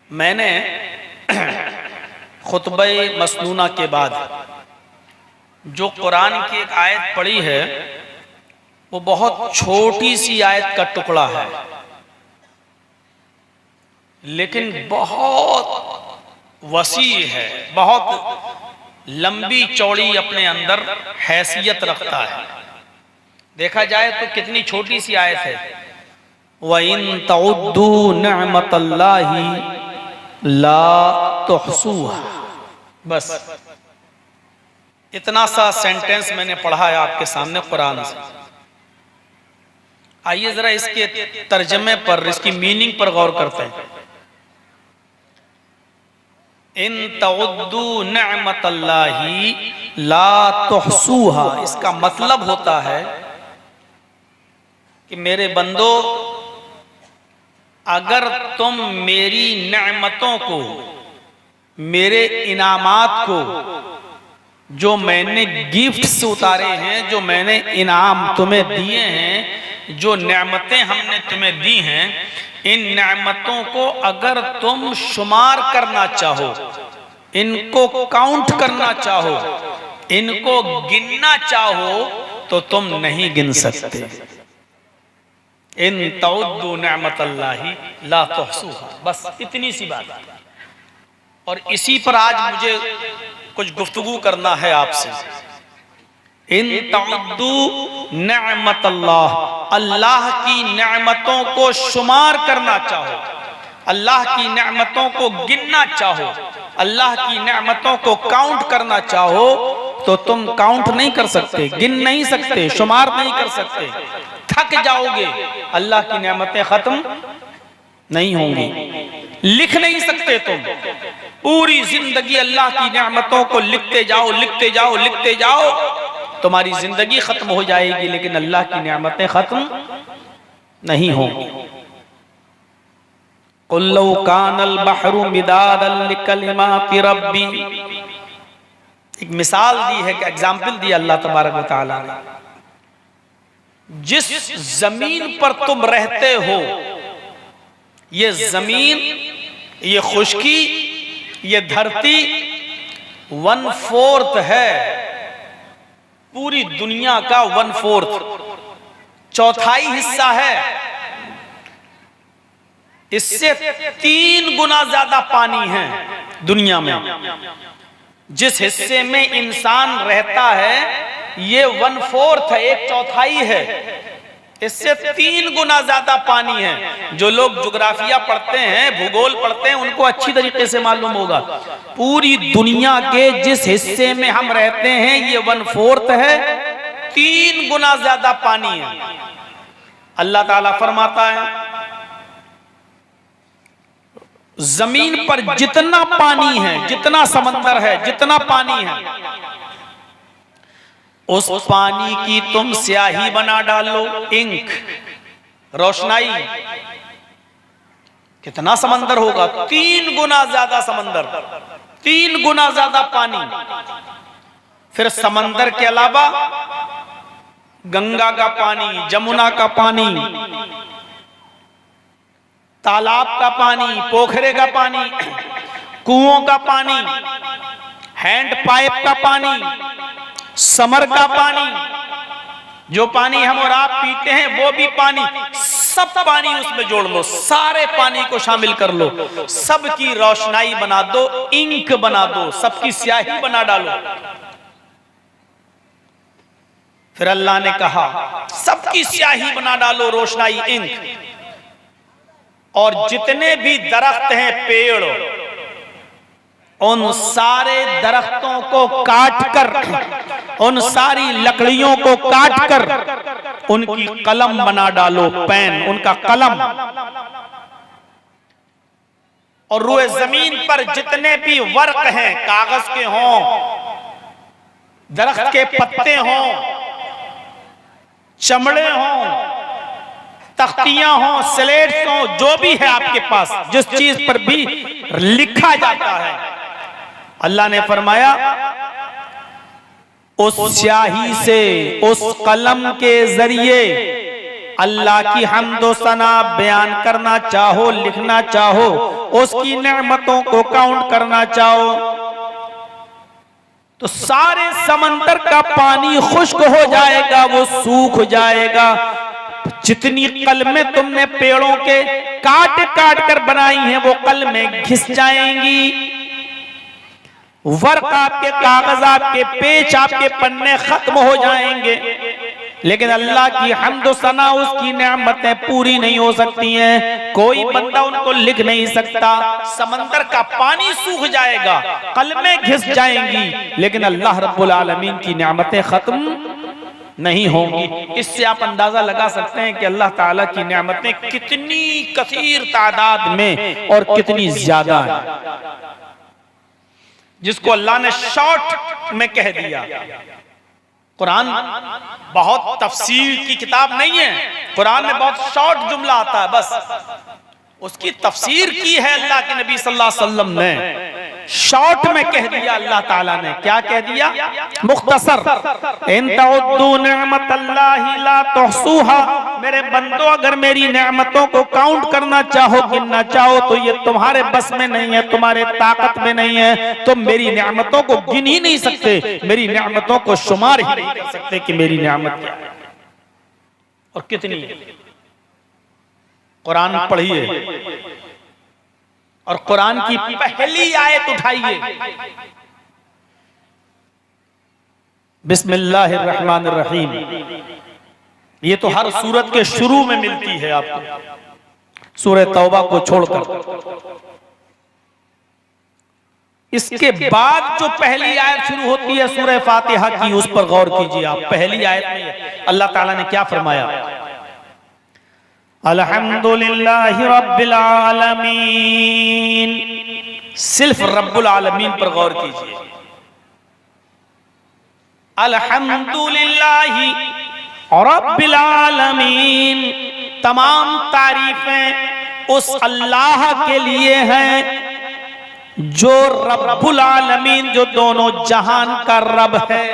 मैंने खुतबे मसनूना के बाद जो कुरान की एक आयत पढ़ी है वो बहुत छोटी सी आयत का टुकड़ा है, लेकिन बहुत वसी है, बहुत लंबी चौड़ी अपने अंदर हैसियत रखता है। देखा जाए तो कितनी छोटी सी आयत है, व इन तउद्दू निअमतल्लाहि ला तुहसूहा। बस इतना सा सेंटेंस मैंने पढ़ा है आपके सामने कुरान से। आइए जरा इसके तर्जमे पर, इसकी मीनिंग पर गौर करते हैं। इन तउद्दू निअमतल्लाहि ला तुहसूहा, इसका मतलब होता है कि मेरे बंदो, अगर तुम मेरी नेमतों को, मेरे इनामात को, जो मैंने गिफ्ट्स उतारे हैं, जो मैंने इनाम तुम्हें दिए हैं, जो नेमतें हमने तुम्हें दी हैं, इन नेमतों को अगर तुम शुमार करना चाहो, इनको काउंट करना चाहो, इनको गिनना चाहो, तो तुम नहीं गिन सकते। इन तउद्दू निअमतल्लाहि ला तुहसूहा, बस इतनी सी बात है। और इसी पर आज मुझे कुछ गुफ्तगू करना है आपसे। इन तउद्दू निअमतल्लाह, अल्लाह की नेमतों को शुमार करना चाहो, अल्लाह की नेमतों को गिनना चाहो, अल्लाह की नेमतों को काउंट करना चाहो, तो तुम काउंट नहीं कर सकते, गिन नहीं सकते, शुमार नहीं कर सकते, थक जाओगे, अल्लाह की नेमतें खत्म नहीं होंगी, लिख नहीं सकते तुम। पूरी जिंदगी अल्लाह की नेमतों को लिखते जाओ, लिखते जाओ, लिखते जाओ, तुम्हारी जिंदगी खत्म हो जाएगी, लेकिन अल्लाह की नेमतें खत्म नहीं होंगी। कुल लौ कानल बहरु मिदादन लिकलिमाति रब्बी, एक मिसाल दी है, कि एग्जाम्पल दिया अल्लाह तबारक व तआला ने। जिस जमीन पर तुम रहते हो, ये जमीन, ये खुश्की, ये धरती 1/4 है पूरी दुनिया का, 1/4, चौथाई हिस्सा है। इससे 3 गुना ज्यादा पानी है दुनिया में। जिस हिस्से में इंसान रहता है ये 1/4 है, 1/4 है, इससे 3 गुना ज्यादा पानी है। जो लोग ज्योग्राफिया पढ़ते हैं, भूगोल पढ़ते हैं, उनको अच्छी तरीके से मालूम होगा। पूरी दुनिया के जिस हिस्से में हम रहते हैं ये 1/4 है, 3 गुना ज्यादा पानी है। अल्लाह ताला फरमाता है जमीन पर जितना पानी है, जितना समंदर है, जितना पानी है, उस पानी की तुम स्याही बना डालो, इंक, रोशनाई, कितना समंदर होगा? 3 गुना ज्यादा समंदर, 3 गुना ज्यादा पानी। फिर समंदर के अलावा गंगा का पानी, जमुना का पानी, तालाब का पानी, पोखरे का पानी, कुओं का पानी, हैंड पाइप का पानी, समर का पानी, जो पानी हम और आप पीते हैं वो भी पानी, सब पानी उसमें जोड़ लो, सारे पानी को शामिल कर लो, सबकी रोशनाई बना दो, इंक बना दो, सबकी स्याही बना डालो। फिर अल्लाह ने कहा सबकी स्याही बना डालो, रोशनाई, इंक। और जितने भी दरख्त हैं, पेड़, उन सारे दरख्तों को काट कर, उन सारी लकड़ियों को काट कर उनकी कलम बना डालो, पेन, उनका कलम। और रूए जमीन पर जितने भी वर्क हैं, कागज के हों, दरख्त के पत्ते हों, चमड़े हों, तख्तियां हों, स्लेट्स हों, जो भी है आपके पास, जिस चीज पर भी लिखा जाता है, अल्लाह ने फरमाया उस स्याही से, उस कलम के जरिए अल्लाह की हम्दो सना बयान करना चाहो, लिखना चाहो, उसकी नेमतों को काउंट करना चाहो, तो सारे समंदर का पानी खुश्क हो जाएगा, वो सूख जाएगा। जितनी कलमें तुमने पेड़ों के काट काट कर बनाई हैं वो कलमें घिस जाएंगी। वर्क आपके, कागज आपके, पेच आपके, पन्ने खत्म हो जाएंगे। लेकिन अल्लाह की हम्द सना, उसकी नेमतें पूरी नहीं हो सकती हैं। कोई बंदा उनको लिख नहीं सकता। समंदर का पानी सूख जाएगा, कलमें घिस जाएंगी, लेकिन अल्लाह रब्बुल आलमीन की नेमतें खत्म नहीं होंगी। इससे आप अंदाजा लगा सकते हैं कि अल्लाह ताला की नेमतें कितनी कसीर तादाद में और कितनी ज्यादा है, जिसको अल्लाह ने शॉर्ट में कह दिया। कुरान बहुत तफसीर की किताब नहीं है, कुरान में बहुत शॉर्ट जुमला आता है, बस उसकी तफसीर की है अल्लाह के नबी सल्लल्लाहु अलैहि वसल्लम ने। शॉर्ट में कह दिया अल्लाह ताला ने, क्या कह दिया? मुख्तसर, इन तउद्दू निअमतल्लाहि ला तुहसूहा, मेरे बंदो अगर मेरी नेमतों को काउंट करना चाहो, गिनना चाहो, तो ये तुम्हारे बस में नहीं है, तुम्हारे ताकत में नहीं है। तुम मेरी नेमतों को गिन ही नहीं सकते, मेरी नेमतों को शुमार ही नहीं कर सकते कि मेरी नेमत क्या है और कितनी है। कुरान पढ़िए और कुरान की पहली आयत उठाइए, बिस्मिल्लाहिर्रहमानिर्रहीम। ये तो हर सूरत के शुरू में मिलती है आपको, सूरह तौबा को छोड़कर। इसके बाद जो पहली आयत शुरू होती है सूरह फातिहा की, उस पर गौर कीजिए आप। पहली आयत में अल्लाह ताला ने क्या फरमाया? अल्हम्दुलिल्लाहि रब्बिल आलमीन। सिर्फ रब्बुल आलमीन पर गौर कीजिए। अल्हम्दुलिल्लाहि रब्बिल आलमीन, तमाम तारीफें उस अल्लाह के लिए हैं जो रब्बुल आलमीन, जो दोनों जहान का रब है,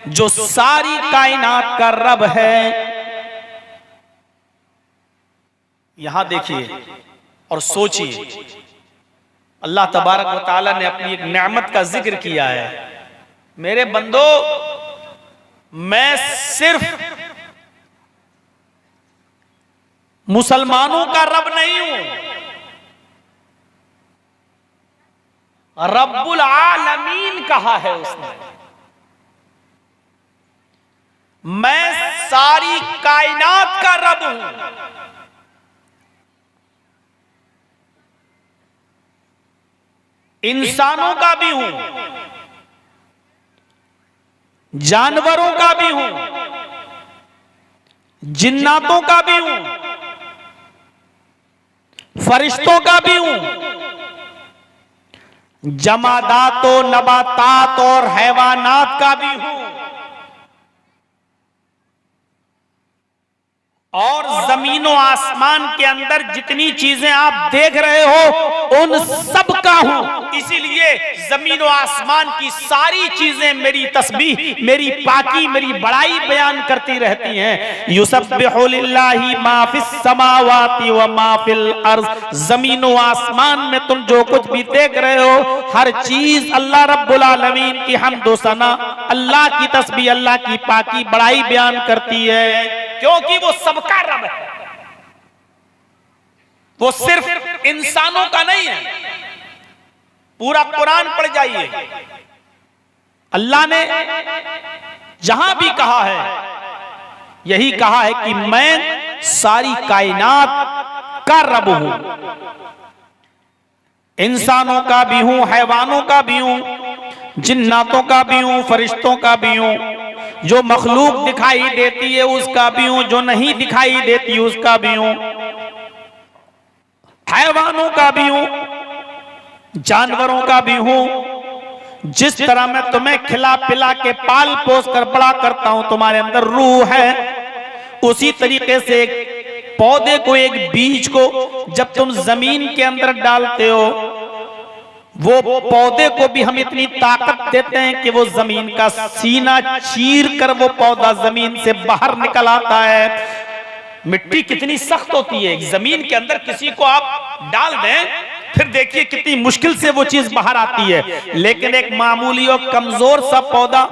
जो सारी कायनात का रब है। यहां देखिए और सोचिए, अल्लाह तबारक व तआला ने अपनी एक नेमत का जिक्र किया है। मेरे बंदो, मैं सिर्फ मुसलमानों का रब नहीं हूं, रब्बुल आलमीन कहा है उसने। मैं सारी कायनात का रब हूं। इंसानों का भी हूं, जानवरों का भी हूं, जिन्नातों का भी हूं, फरिश्तों का भी हूं, जमादातो, नबातात और हैवानात का भी हूं, और जमीन और आसमान के अंदर जितनी चीजें आप देख रहे हो उन सब का हूं। इसीलिए जमीन और आसमान की सारी चीजें मेरी तस्बीह, मेरी पाकी, मेरी बड़ाई बयान करती रहती हैं। युसब्बिहु लिल्लाहि मा फिस समावाति व मा फिल अर्ज़। जमीन और आसमान में तुम जो कुछ भी देख रहे हो, हर चीज अल्लाह रब्बुल आलमीन की हम्द व सना, अल्लाह की तस्बीह, अल्लाह की पाकी, बड़ाई बयान करती है, क्योंकि वो सबका रब है। वो सिर्फ इंसानों का नहीं है। पूरा कुरान पढ़ जाइए, अल्लाह ने जहां भी कहा है यही कहा है कि मैं सारी कायनात का रब हूं। इंसानों का भी हूं, हैवानों का भी हूं, जिन्नातों का भी हूं, फरिश्तों का भी हूं, जो मखलूक दिखाई देती है उसका भी हूं, जो नहीं दिखाई देती उसका भी हूं, हैवानों का भी हूं, जानवरों का भी हूं। जिस तरह मैं तुम्हें खिला पिला के पाल पोस कर बड़ा करता हूं, तुम्हारे अंदर रूह है, उसी तरीके से एक पौधे को, एक बीज को जब तुम जमीन के अंदर डालते हो, वो पौधे को भी हम इतनी ताकत देते हैं कि वो जमीन का सीना चीर कर वो पौधा जमीन से बाहर निकल आता है। मिट्टी कितनी सख्त होती है, जमीन के अंदर किसी को आप डाल दें फिर देखिए कितनी मुश्किल से वो चीज बाहर आती है। लेकिन एक मामूली और कमजोर सा पौधा,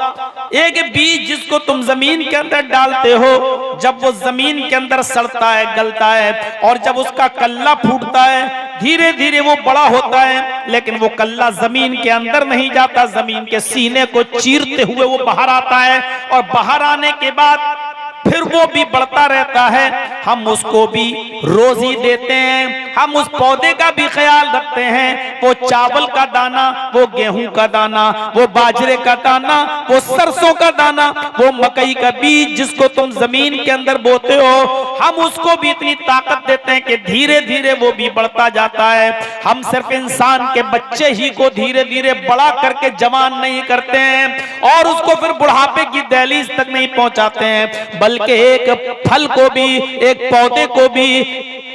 एक बीज जिसको तुम जमीन के अंदर डालते हो, जब वो जमीन के अंदर सड़ता है, गलता है, और जब उसका कल्ला फूटता है, धीरे धीरे वो बड़ा होता है, लेकिन वो कल्ला जमीन के अंदर नहीं जाता, जमीन के सीने को चीरते हुए वो बाहर आता है, और बाहर आने के बाद फिर वो भी बढ़ता रहता है। हम उसको भी रोजी देते हैं, हम उस पौधे का भी ख्याल रखते हैं। वो चावल का दाना, वो गेहूं का दाना, वो बाजरे का दाना, वो सरसों का दाना, वो मकई का बीज जिसको तुम जमीन के अंदर बोते हो, हम उसको भी इतनी ताकत देते हैं कि धीरे धीरे वो भी बढ़ता जाता है। हम सिर्फ इंसान के बच्चे ही को धीरे धीरे बड़ा करके जवान नहीं करते हैं और उसको फिर बुढ़ापे की दहलीज तक नहीं पहुंचाते हैं, बल्कि एक फल को भी, एक पौधे को भी,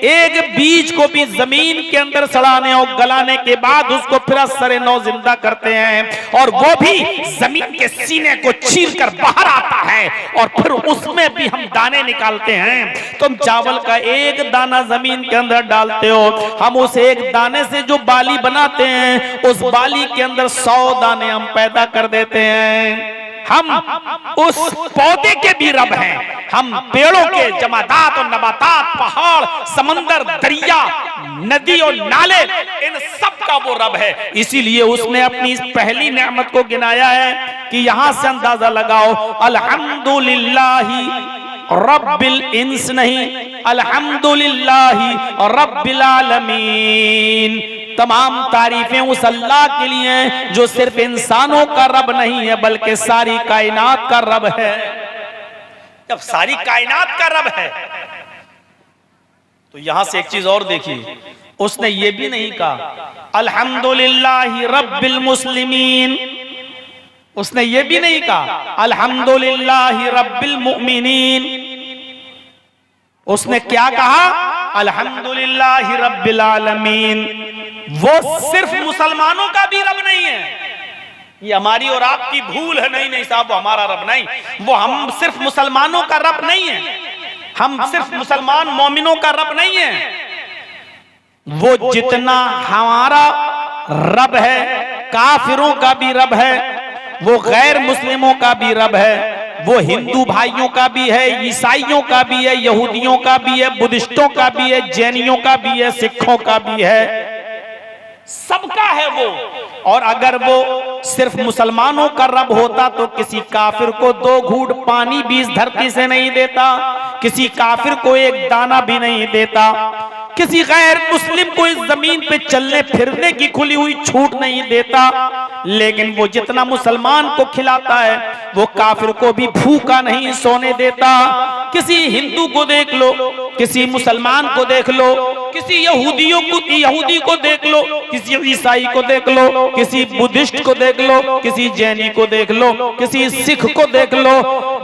एक बीज को भी जमीन के अंदर सड़ाने और गलाने के बाद उसको फिर सरे नौ जिंदा करते हैं, और वो भी जमीन के सीने को चीरकर बाहर आता है, और फिर उसमें भी हम दाने निकालते हैं। तुम चावल का एक दाना जमीन के अंदर डालते हो, हम उस एक दाने से जो बाली बनाते हैं, उस बाली के अंदर 100 दाने हम पैदा कर देते हैं। हम उस पौधे के भी रब हैं, हम पेड़ों के जमादात और नबातात, पहाड़, समंदर, दरिया, नदी और नाले, इन सब का वो रब है। इसीलिए उसने अपनी इस पहली नेमत को गिनाया है कि यहां से अंदाजा लगाओ, अल्हम्दुलिल्लाहि रब्बिल इंस नहीं, अल्हम्दुलिल्लाहि रब्बिल आलमीन। तमाम तारीफें उस अल्लाह के लिए हैं जो सिर्फ इंसानों का रब नहीं है बल्कि सारी कायनात का रब है। जब सारी कायनात का रब है तो यहां से एक चीज और देखिए, उसने ये भी नहीं कहा अल्हम्दुलिल्लाहि रब्बिल मुस्लिमीन, उसने ये भी नहीं कहा अल्हम्दुलिल्लाहि रब्बिल मुमिनीन, उसने क्या कहा अल्हम्दुलिल्लाहि रब्बिल आलमीन। वो सिर्फ मुसलमानों का भी रब नहीं है, ये हमारी और आपकी भूल है। नहीं नहीं साहब, वो हमारा रब नहीं, वो हम सिर्फ मुसलमानों का रब नहीं है, हम सिर्फ मुसलमान मोमिनों का रब नहीं है। वो जितना हमारा रब है, काफिरों का भी रब है, वो गैर मुस्लिमों का भी रब है, वो हिंदू भाइयों का भी है, ईसाइयों का भी है, यहूदियों का भी है, बुद्धिस्टों का भी है, जैनियों का भी है, सिखों का भी है, सबका है वो। और अगर वो सिर्फ मुसलमानों का रब होता तो किसी काफिर को 2 घूंट पानी भी इस धरती से नहीं देता, किसी काफिर को एक दाना भी नहीं देता, किसी गैर मुस्लिम को इस जमीन पे चलने फिरने की खुली हुई छूट नहीं देता। लेकिन वो जितना मुसलमान को खिलाता है वो काफिर को भी भूखा नहीं सोने देता। किसी हिंदू को देख लो, किसी मुसलमान को देख लो, किसी यहूदी को देख लो, किसी ईसाई को देख लो, किसी बुद्धिस्ट को देख लो, किसी जैनी को देख लो, किसी सिख को देख लो,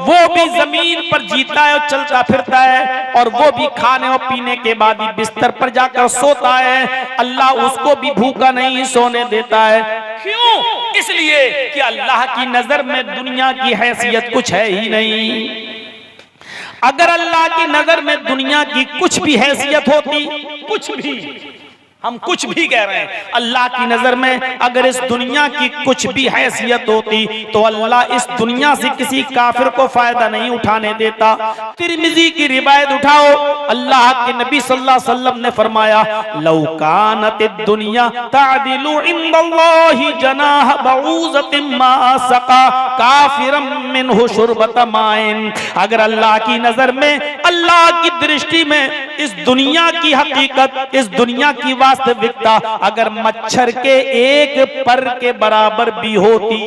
वो भी जमीन पर जीता है और चलता फिरता है, और वो भी खाने और पीने के बाद ही बिस्तर पर जाकर सोता है। अल्लाह उसको भी भूखा नहीं सोने देता है। क्यों? इसलिए कि अल्लाह की नजर में दुनिया की हैसियत कुछ है ही नहीं। अगर अल्लाह की नजर में दुनिया की कुछ भी हैसियत होती, कुछ भी, हम कुछ भी कह रहे हैं, अल्लाह की नजर में अगर इस दुनिया की कुछ भी हैसियत होती तो अल्लाह इस दुनिया से किसी काफिर को फायदा नहीं उठाने देता। तिरमिजी की रिवायत उठाओ, अल्लाह के नबी सल्लल्लाहु अलैहि वसल्लम ने फरमाया, लौ कानतिद दुनिया तादिलु इंदल्लाहि जनाह बऊज़तिन मा सका काफिरम मिनहु शुरबत माइन। अगर अल्लाह की नजर में, अल्लाह की दृष्टि में इस दुनिया की हकीकत, इस दुनिया की वास्तविकता अगर मच्छर के एक पर के बराबर भी होती,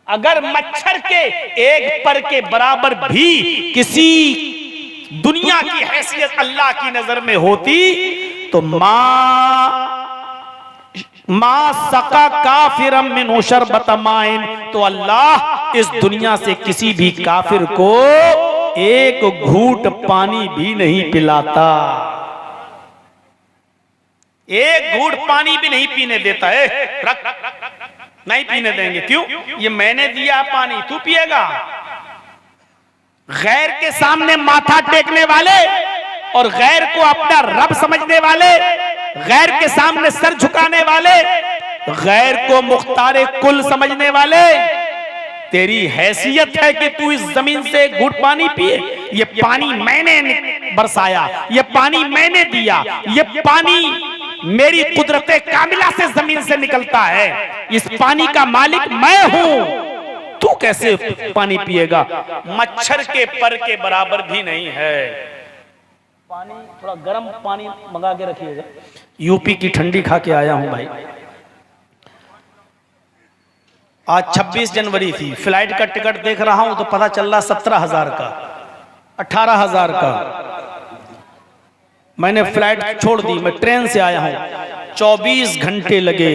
अगर मच्छर के एक पर के बराबर भी किसी दुनिया की हैसियत अल्लाह की नजर में होती तो मा सका काफिरम मिन शरबत माइन, तो अल्लाह इस दुनिया से किसी भी काफिर को एक घूंट पानी भी नहीं पिलाता, एक घूंट पानी भी नहीं पीने देता है। रख, नहीं पीने देंगे। क्यों? ये मैंने दिया पानी, तू पिएगा। गैर के सामने माथा टेकने वाले और गैर को अपना रब समझने वाले, गैर के सामने सर झुकाने वाले, गैर को मुख्तारे कुल समझने वाले, तेरी हैसियत है कि तू इस जमीन से एक घूंट पानी पिए? ये पानी मैंने बरसाया, ये पानी मैंने दिया, ये पानी मेरी कुदरते कामिला से जमीन से निकलता है, इस पानी का मालिक मैं हूं, तू कैसे पानी पिएगा? मच्छर के पर के बराबर भी नहीं है। पानी थोड़ा गर्म पानी मंगा के रखिएगा। यूपी की ठंडी खा के आया हूं भाई। आज 26 जनवरी थी, फ्लाइट का टिकट देख रहा हूं तो पता चल रहा 17,000 का, 18,000 का। मैंने फ्लाइट छोड़ दी, मैं ट्रेन से आया हूं, 24 घंटे लगे।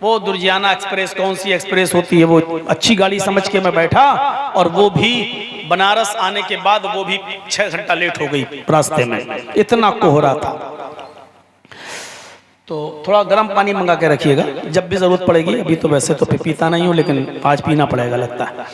वो दुर्जियाना एक्सप्रेस, कौन सी एक्सप्रेस होती है, वो अच्छी गाड़ी समझ के मैं बैठा, और वो भी बनारस आने के बाद वो भी 6 घंटा लेट हो गई रास्ते में, इतना कोहरा था। तो थोड़ा गर्म पानी मंगा के रखिएगा, जब भी जरूरत पड़ेगी। अभी तो वैसे तो पीता नहीं हूं, लेकिन आज पीना पड़ेगा लगता है।